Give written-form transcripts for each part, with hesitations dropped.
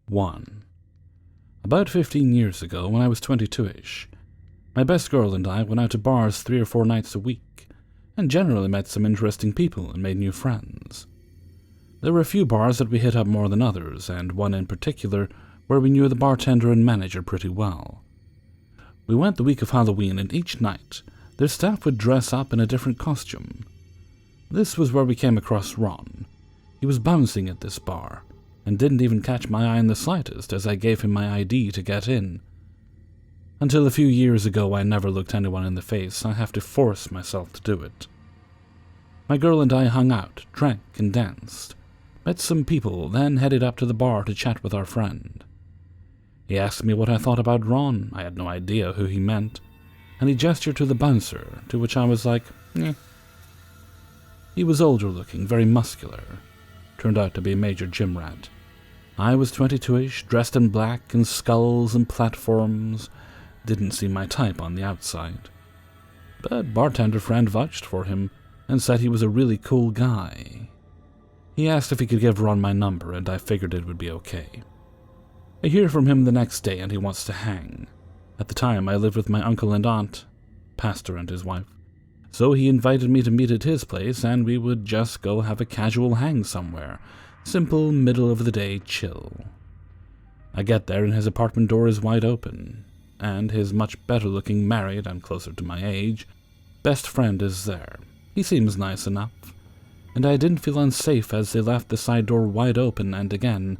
1. About 15 years ago, when I was 22-ish, my best girl and I went out to bars 3 or 4 nights a week, and generally met some interesting people and made new friends. There were a few bars that we hit up more than others, and one in particular where we knew the bartender and manager pretty well. We went the week of Halloween, and each night, their staff would dress up in a different costume. This was where we came across Ron. He was bouncing at this bar, and didn't even catch my eye in the slightest as I gave him my ID to get in. Until a few years ago I never looked anyone in the face. I have to force myself to do it. My girl and I hung out, drank and danced, met some people, then headed up to the bar to chat with our friend. He asked me what I thought about Ron. I had no idea who he meant, and he gestured to the bouncer, to which I was like, eh. He was older looking, very muscular. Turned out to be a major gym rat. I was 22-ish, dressed in black and skulls and platforms. Didn't seem my type on the outside. But bartender friend vouched for him and said he was a really cool guy. He asked if he could give Ron my number, and I figured it would be okay. I hear from him the next day and he wants to hang. At the time I lived with my uncle and aunt, pastor and his wife. So he invited me to meet at his place, and we would just go have a casual hang somewhere. Simple, middle-of-the-day chill. I get there and his apartment door is wide open, and his much better-looking, married and closer to my age, best friend is there. He seems nice enough, and I didn't feel unsafe as they left the side door wide open, and again,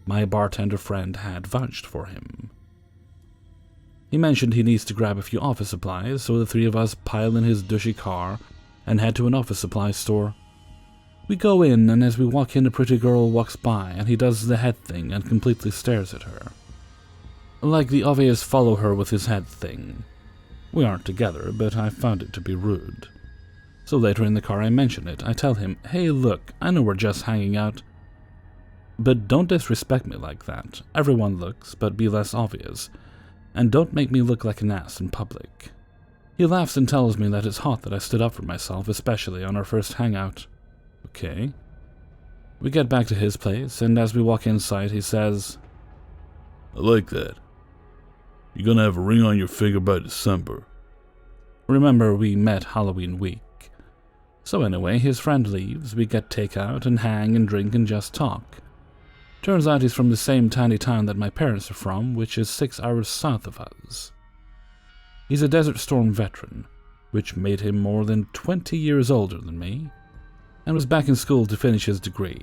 my bartender friend had vouched for him. He mentioned he needs to grab a few office supplies, so the 3 of us pile in his douchey car and head to an office supply store. We go in, and as we walk in, a pretty girl walks by, and he does the head thing and completely stares at her. Like the obvious follow her with his head thing. We aren't together, but I found it to be rude. So later in the car I mention it. I tell him, hey look, I know we're just hanging out, but don't disrespect me like that. Everyone looks, but be less obvious. And don't make me look like an ass in public. He laughs and tells me that it's hot that I stood up for myself, especially on our first hangout. Okay. We get back to his place, and as we walk inside, he says, I like that. You're gonna have a ring on your finger by December. Remember, we met Halloween week. So anyway, his friend leaves, we get takeout and hang and drink and just talk. Turns out he's from the same tiny town that my parents are from, which is 6 hours south of us. He's a Desert Storm veteran, which made him more than 20 years older than me, and was back in school to finish his degree.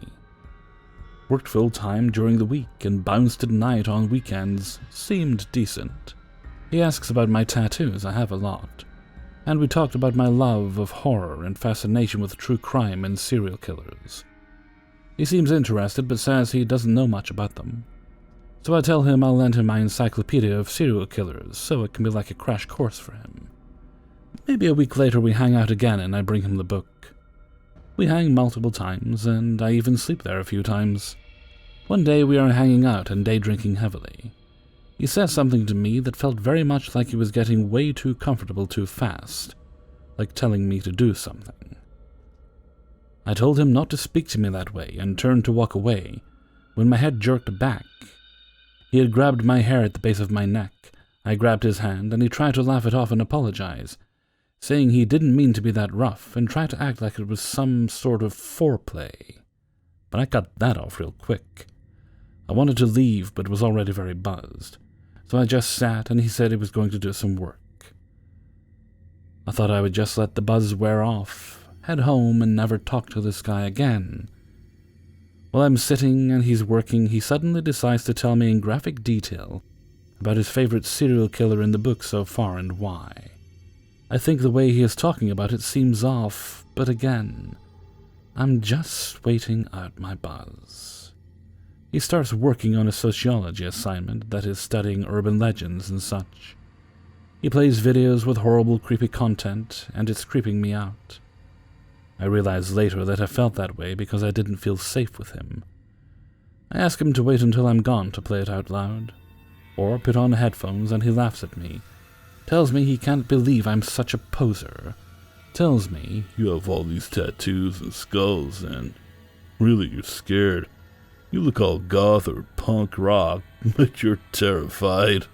Worked full-time during the week and bounced at night on weekends. Seemed decent. He asks about my tattoos. I have a lot. And we talked about my love of horror and fascination with true crime and serial killers. He seems interested, but says he doesn't know much about them. So I tell him I'll lend him my encyclopedia of serial killers, so it can be like a crash course for him. Maybe a week later we hang out again and I bring him the book. We hang multiple times, and I even sleep there a few times. One day we are hanging out and day drinking heavily. He says something to me that felt very much like he was getting way too comfortable too fast, like telling me to do something. I told him not to speak to me that way and turned to walk away, when my head jerked back. He had grabbed my hair at the base of my neck. I grabbed his hand, and he tried to laugh it off and apologize, saying he didn't mean to be that rough and tried to act like it was some sort of foreplay. But I cut that off real quick. I wanted to leave, but was already very buzzed, so I just sat, and he said he was going to do some work. I thought I would just let the buzz wear off, head home, and never talk to this guy again. While I'm sitting and he's working, he suddenly decides to tell me in graphic detail about his favorite serial killer in the book so far and why. I think the way he is talking about it seems off, but again, I'm just waiting out my buzz. He starts working on a sociology assignment that is studying urban legends and such. He plays videos with horrible, creepy content, and it's creeping me out. I realized later that I felt that way because I didn't feel safe with him. I ask him to wait until I'm gone to play it out loud, or put on headphones, and he laughs at me, tells me he can't believe I'm such a poser, tells me, You have all these tattoos and skulls, and really you're scared. You look all goth or punk rock, but you're terrified.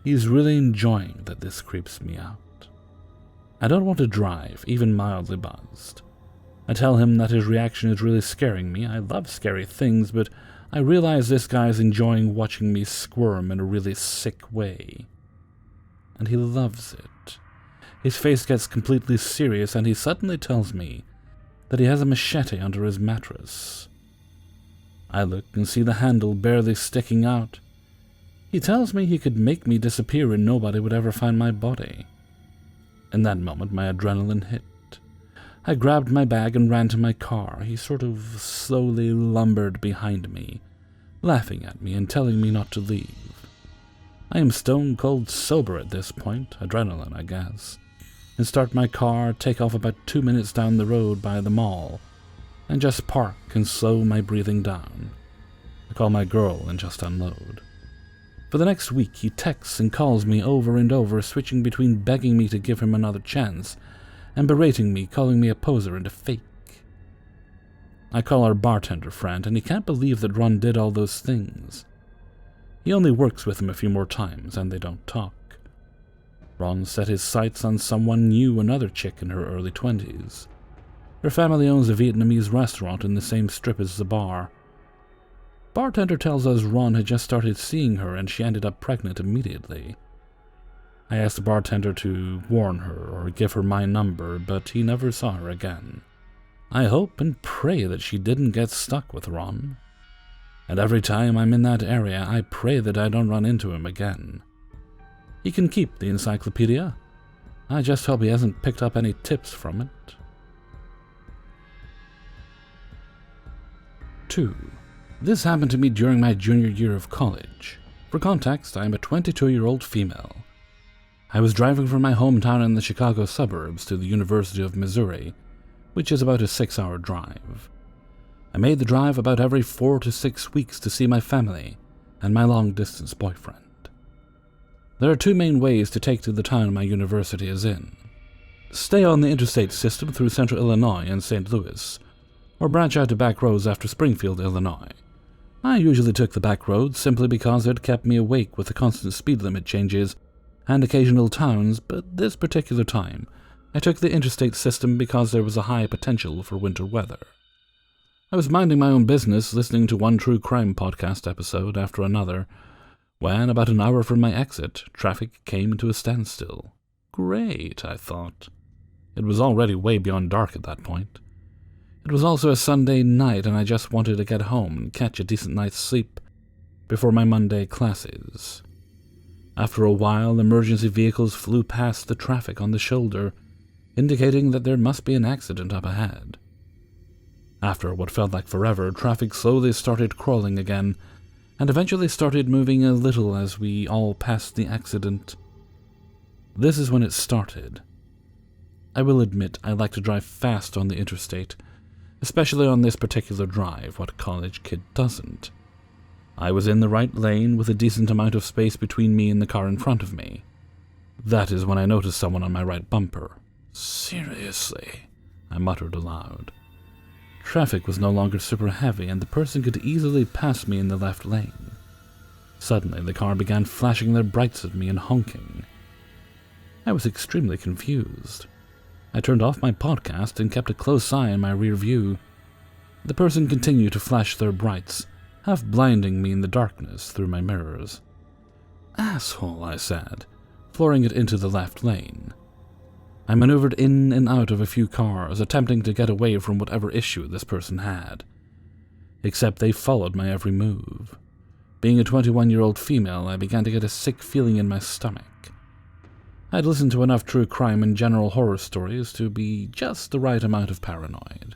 He's really enjoying that this creeps me out. I don't want to drive, even mildly buzzed. I tell him that his reaction is really scaring me. I love scary things, but I realize this guy's enjoying watching me squirm in a really sick way. And he loves it. His face gets completely serious, and he suddenly tells me that he has a machete under his mattress. I look and see the handle barely sticking out. He tells me he could make me disappear and nobody would ever find my body. In that moment, my adrenaline hit. I grabbed my bag and ran to my car. He sort of slowly lumbered behind me, laughing at me and telling me not to leave. I am stone cold sober at this point, adrenaline, I guess, and start my car, take off about 2 minutes down the road by the mall, and just park and slow my breathing down. I call my girl and just unload. For the next week, he texts and calls me over and over, switching between begging me to give him another chance and berating me, calling me a poser and a fake. I call our bartender friend, and he can't believe that Ron did all those things. He only works with him a few more times, and they don't talk. Ron set his sights on someone new, another chick in her early 20s. Her family owns a Vietnamese restaurant in the same strip as the bar. Bartender tells us Ron had just started seeing her and she ended up pregnant immediately. I asked the bartender to warn her or give her my number, but he never saw her again. I hope and pray that she didn't get stuck with Ron. And every time I'm in that area, I pray that I don't run into him again. He can keep the encyclopedia. I just hope he hasn't picked up any tips from it. 2. This happened to me during my junior year of college. For context, I am a 22-year-old female. I was driving from my hometown in the Chicago suburbs to the University of Missouri, which is about a 6-hour drive. I made the drive about every 4 to 6 weeks to see my family and my long-distance boyfriend. There are 2 main ways to take to the town my university is in. Stay on the interstate system through central Illinois and St. Louis, or branch out to back roads after Springfield, Illinois. I usually took the back roads simply because it kept me awake with the constant speed limit changes and occasional towns, but this particular time, I took the interstate system because there was a high potential for winter weather. I was minding my own business, listening to one true crime podcast episode after another, when, about an hour from my exit, traffic came to a standstill. Great, I thought. It was already way beyond dark at that point. It was also a Sunday night, and I just wanted to get home and catch a decent night's sleep before my Monday classes. After a while, emergency vehicles flew past the traffic on the shoulder, indicating that there must be an accident up ahead. After what felt like forever, traffic slowly started crawling again, and eventually started moving a little as we all passed the accident. This is when it started. I will admit I like to drive fast on the interstate, especially on this particular drive. What college kid doesn't? I was in the right lane with a decent amount of space between me and the car in front of me. That is when I noticed someone on my right bumper. Seriously, I muttered aloud. Traffic was no longer super heavy, and the person could easily pass me in the left lane. Suddenly, the car began flashing their brights at me and honking. I was extremely confused. I turned off my podcast and kept a close eye on my rear view. The person continued to flash their brights, half blinding me in the darkness through my mirrors. "Asshole," I said, flooring it into the left lane. I maneuvered in and out of a few cars, attempting to get away from whatever issue this person had. Except they followed my every move. Being a 21-year-old female, I began to get a sick feeling in my stomach. I'd listened to enough true crime and general horror stories to be just the right amount of paranoid.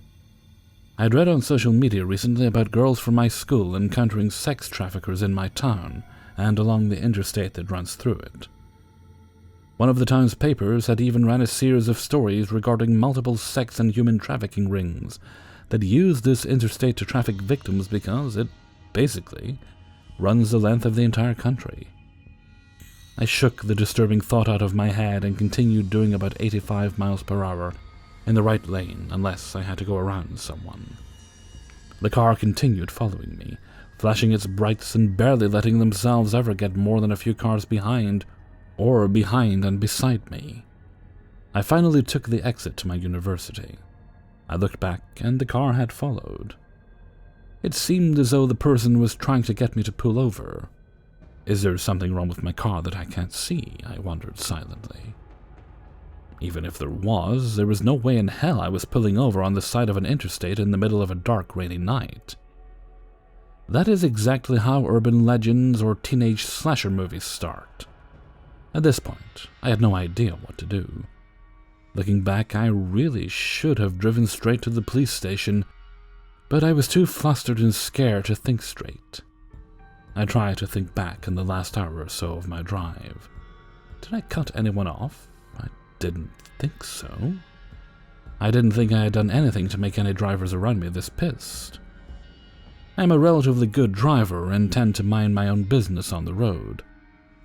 I'd read on social media recently about girls from my school encountering sex traffickers in my town and along the interstate that runs through it. One of the town's papers had even ran a series of stories regarding multiple sex and human trafficking rings that used this interstate to traffic victims because it, basically, runs the length of the entire country. I shook the disturbing thought out of my head and continued doing about 85 miles per hour, in the right lane unless I had to go around someone. The car continued following me, flashing its brights and barely letting themselves ever get more than a few cars behind, or behind and beside me. I finally took the exit to my university. I looked back, and the car had followed. It seemed as though the person was trying to get me to pull over. Is there something wrong with my car that I can't see? I wondered silently. Even if there was no way in hell I was pulling over on the side of an interstate in the middle of a dark, rainy night. That is exactly how urban legends or teenage slasher movies start. At this point, I had no idea what to do. Looking back, I really should have driven straight to the police station, but I was too flustered and scared to think straight. I tried to think back in the last hour or so of my drive. Did I cut anyone off? I didn't think so. I didn't think I had done anything to make any drivers around me this pissed. I am a relatively good driver and tend to mind my own business on the road,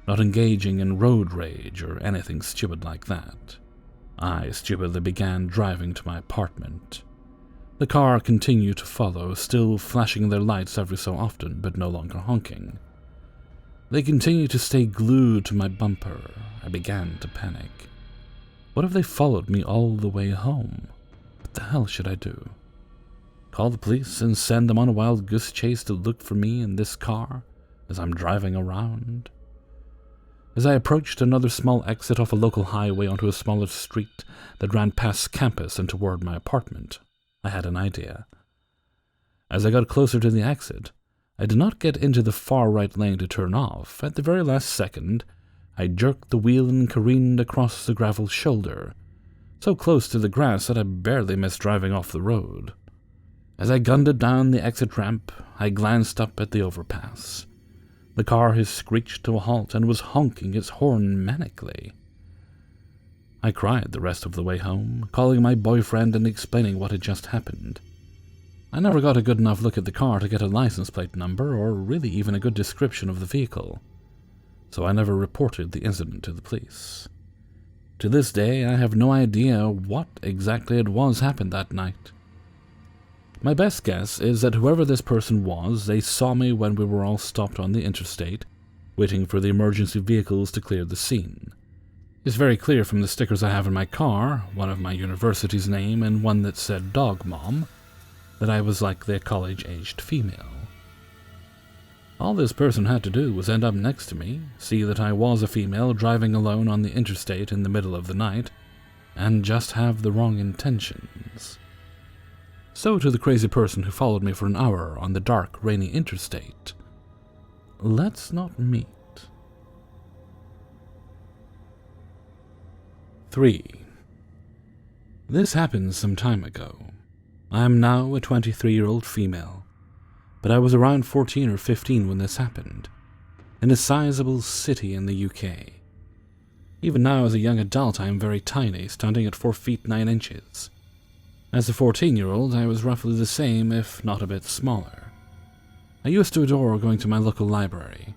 not engaging in road rage or anything stupid like that. I stupidly began driving to my apartment. The car continued to follow, still flashing their lights every so often, but no longer honking. They continued to stay glued to my bumper. I began to panic. What if they followed me all the way home? What the hell should I do? Call the police and send them on a wild goose chase to look for me in this car as I'm driving around? As I approached another small exit off a local highway onto a smaller street that ran past campus and toward my apartment, I had an idea. As I got closer to the exit, I did not get into the far right lane to turn off. At the very last second, I jerked the wheel and careened across the gravel shoulder, so close to the grass that I barely missed driving off the road. As I gunned it down the exit ramp, I glanced up at the overpass. The car had screeched to a halt and was honking its horn manically. I cried the rest of the way home, calling my boyfriend and explaining what had just happened. I never got a good enough look at the car to get a license plate number or really even a good description of the vehicle, so I never reported the incident to the police. To this day, I have no idea what exactly it was happened that night. My best guess is that whoever this person was, they saw me when we were all stopped on the interstate, waiting for the emergency vehicles to clear the scene. It's very clear from the stickers I have in my car, one of my university's name and one that said Dog Mom, that I was likely a college-aged female. All this person had to do was end up next to me, see that I was a female driving alone on the interstate in the middle of the night, and just have the wrong intentions. So to the crazy person who followed me for an hour on the dark, rainy interstate, let's not meet. 3. This happened some time ago. I am now a 23-year-old female, but I was around 14 or 15 when this happened, in a sizable city in the UK. Even now as a young adult I am very tiny, standing at 4 feet 9 inches. As a 14-year-old I was roughly the same, if not a bit smaller. I used to adore going to my local library,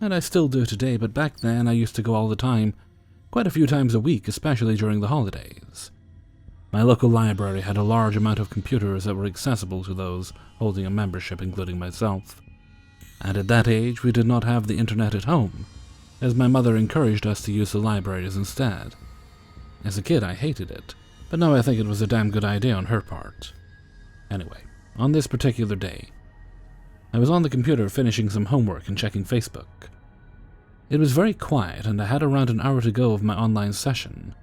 and I still do today, but back then I used to go all the time, quite a few times a week, especially during the holidays. My local library had a large amount of computers that were accessible to those holding a membership, including myself. And at that age, we did not have the internet at home, as my mother encouraged us to use the libraries instead. As a kid, I hated it, but now I think it was a damn good idea on her part. Anyway, on this particular day, I was on the computer finishing some homework and checking Facebook. It was very quiet, and I had around an hour to go of my online session,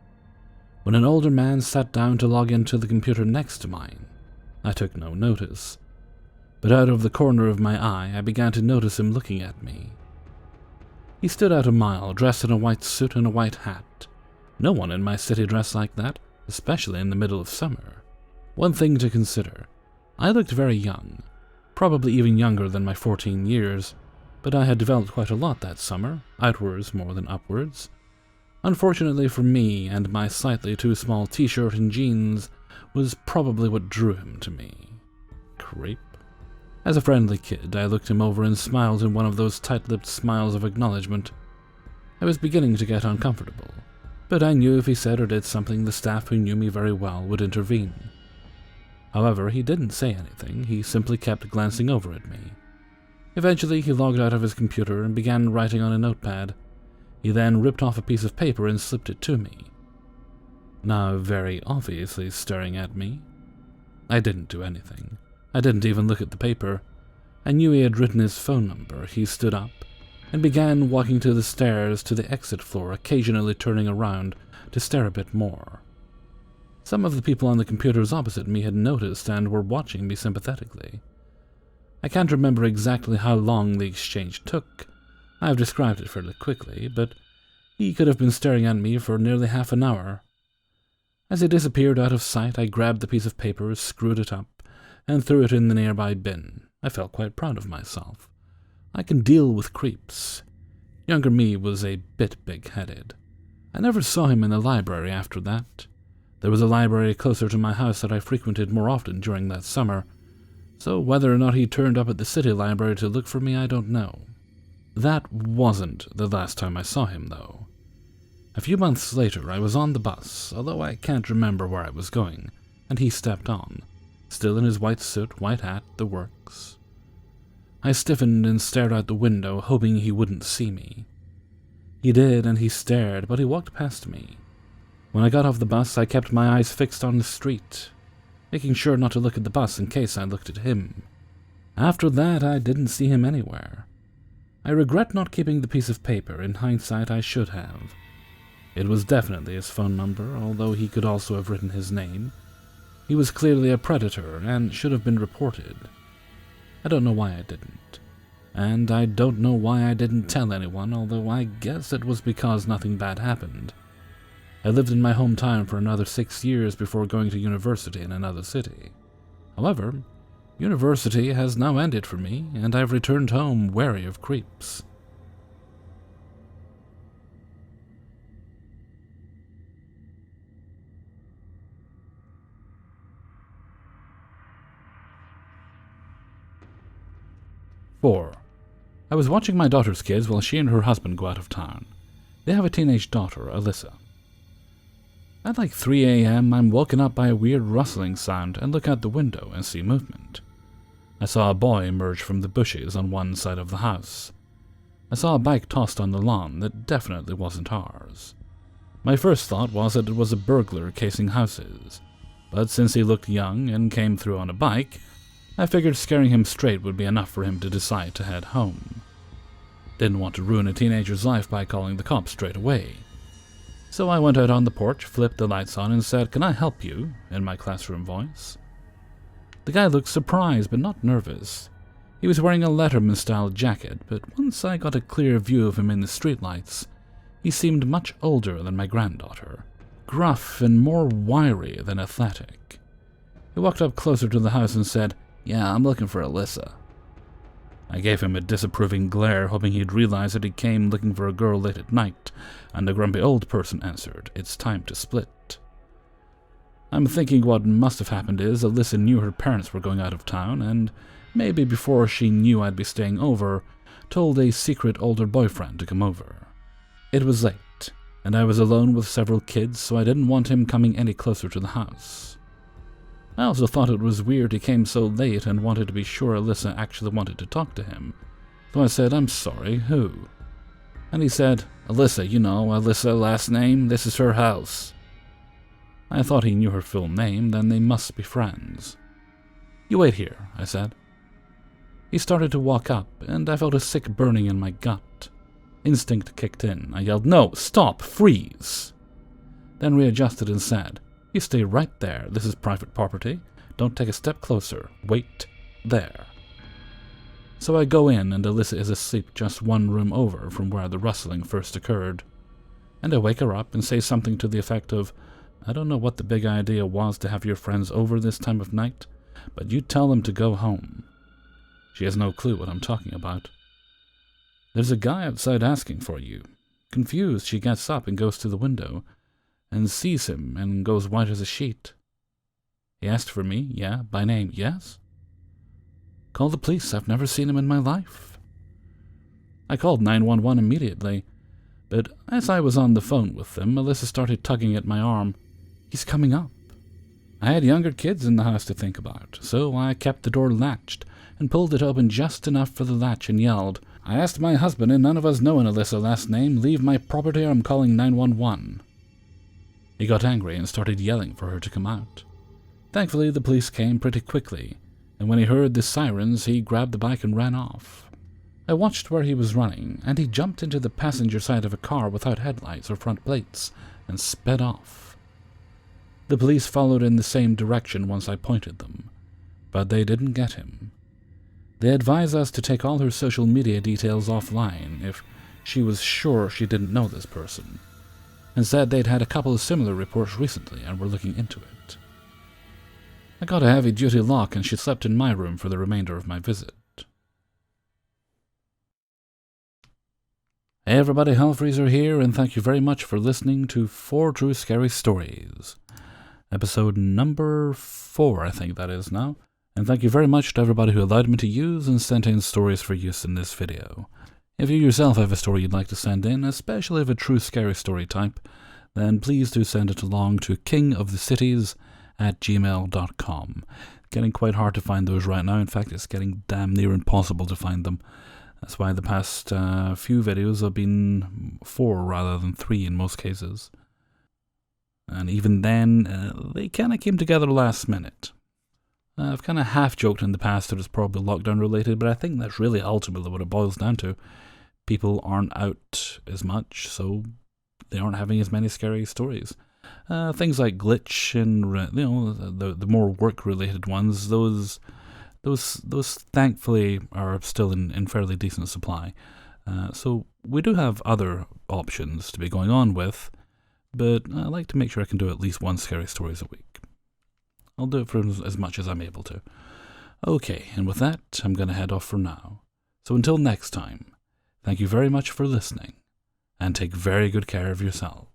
when an older man sat down to log into the computer next to mine. I took no notice, but out of the corner of my eye I began to notice him looking at me. He stood out a mile, dressed in a white suit and a white hat. No one in my city dressed like that, especially in the middle of summer. One thing to consider, I looked very young, probably even younger than my 14 years, but I had developed quite a lot that summer, outwards more than upwards. Unfortunately for me, and my slightly too small t-shirt and jeans was probably what drew him to me. Creep. As a friendly kid, I looked him over and smiled in one of those tight-lipped smiles of acknowledgement. I was beginning to get uncomfortable. but I knew if he said or did something, the staff who knew me very well would intervene. However, he didn't say anything, he simply kept glancing over at me. Eventually, he logged out of his computer and began writing on a notepad. He then ripped off a piece of paper and slipped it to me. Now very obviously staring at me. I didn't do anything. I didn't even look at the paper. I knew he had written his phone number. He stood up and began walking to the stairs to the exit floor, occasionally turning around to stare a bit more. Some of the people on the computers opposite me had noticed and were watching me sympathetically. I can't remember exactly how long the exchange took. I have described it fairly quickly, but he could have been staring at me for nearly half an hour. As he disappeared out of sight, I grabbed the piece of paper, screwed it up, and threw it in the nearby bin. I felt quite proud of myself. I can deal with creeps. Younger me was a bit big-headed. I never saw him in the library after that. There was a library closer to my house that I frequented more often during that summer, so whether or not he turned up at the city library to look for me, I don't know. That wasn't the last time I saw him, though. A few months later, I was on the bus, although I can't remember where I was going, and he stepped on, still in his white suit, white hat, the works. I stiffened and stared out the window, hoping he wouldn't see me. He did, and he stared, but he walked past me. When I got off the bus, I kept my eyes fixed on the street, making sure not to look at the bus in case I looked at him. After that, I didn't see him anywhere. I regret not keeping the piece of paper. In hindsight, I should have. It was definitely his phone number, although he could also have written his name. He was clearly a predator and should have been reported. I don't know why I didn't. And I don't know why I didn't tell anyone, although I guess it was because nothing bad happened. I lived in my hometown for another 6 years before going to university in another city. However, university has now ended for me, and I've returned home wary of creeps. I was watching my daughter's kids while she and her husband go out of town. They have a teenage daughter, Alyssa. At like 3 a.m., I'm woken up by a weird rustling sound and look out the window and see movement. I saw a boy emerge from the bushes on one side of the house. I saw a bike tossed on the lawn that definitely wasn't ours. My first thought was that it was a burglar casing houses, but since he looked young and came through on a bike, I figured scaring him straight would be enough for him to decide to head home. Didn't want to ruin a teenager's life by calling the cops straight away. So I went out on the porch, flipped the lights on, and said, "Can I help you?" in my classroom voice. The guy looked surprised but not nervous. He was wearing a Letterman-style jacket, but once I got a clear view of him in the streetlights, he seemed much older than my granddaughter, gruff and more wiry than athletic. He walked up closer to the house and said, "Yeah, I'm looking for Alyssa." I gave him a disapproving glare, hoping he'd realize that he came looking for a girl late at night, and the grumpy old person answered, "It's time to split." I'm thinking what must have happened is Alyssa knew her parents were going out of town, and maybe before she knew I'd be staying over, told a secret older boyfriend to come over. It was late, and I was alone with several kids, so I didn't want him coming any closer to the house. I also thought it was weird he came so late and wanted to be sure Alyssa actually wanted to talk to him. So I said, "I'm sorry, who?" And he said, "Alyssa, you know, Alyssa last name, this is her house." I thought he knew her full name, then they must be friends. "You wait here," I said. He started to walk up, and I felt a sick burning in my gut. Instinct kicked in. I yelled, "No, stop, freeze!" Then readjusted and said, "You stay right there. This is private property. Don't take a step closer. Wait there." So I go in, and Alyssa is asleep just one room over from where the rustling first occurred. And I wake her up and say something to the effect of, "I don't know what the big idea was to have your friends over this time of night, but you tell them to go home." She has no clue what I'm talking about. "There's a guy outside asking for you." Confused, she gets up and goes to the window, and sees him and goes white as a sheet. "He asked for me, yeah, by name, yes?" "Call the police, I've never seen him in my life." I called 911 immediately. But as I was on the phone with them, Melissa started tugging at my arm. "He's coming up." I had younger kids in the house to think about, so I kept the door latched and pulled it open just enough for the latch and yelled, "I asked my husband and none of us know an Alyssa last name. Leave my property or I'm calling 911. He got angry and started yelling for her to come out. Thankfully, the police came pretty quickly, and when he heard the sirens, he grabbed the bike and ran off. I watched where he was running, and he jumped into the passenger side of a car without headlights or front plates and sped off. The police followed in the same direction once I pointed them, but they didn't get him. They advised us to take all her social media details offline if she was sure she didn't know this person, and said they'd had a couple of similar reports recently and were looking into it. I got a heavy-duty lock and she slept in my room for the remainder of my visit. Hey everybody, Hellfreezer here, and thank you very much for listening to 4 True Scary Stories. Episode number 4, I think that is now. And thank you very much to everybody who allowed me to use and sent in stories for use in this video. If you yourself have a story you'd like to send in, especially of a true scary story type, then please do send it along to kingofthecities@gmail.com. Getting quite hard to find those right now. In fact, it's getting damn near impossible to find them. That's why the past few videos have been 4 rather than 3 in most cases. And even then, they kind of came together last minute. I've kind of half-joked in the past that it's probably lockdown related, but I think that's really ultimately what it boils down to. People aren't out as much, so they aren't having as many scary stories. Things like Glitch and the more work-related ones, those thankfully are still in fairly decent supply. So we do have other options to be going on with, but I like to make sure I can do at least 1 scary stories a week. I'll do it for as much as I'm able to. Okay, and with that, I'm going to head off for now. So until next time, thank you very much for listening, and take very good care of yourself.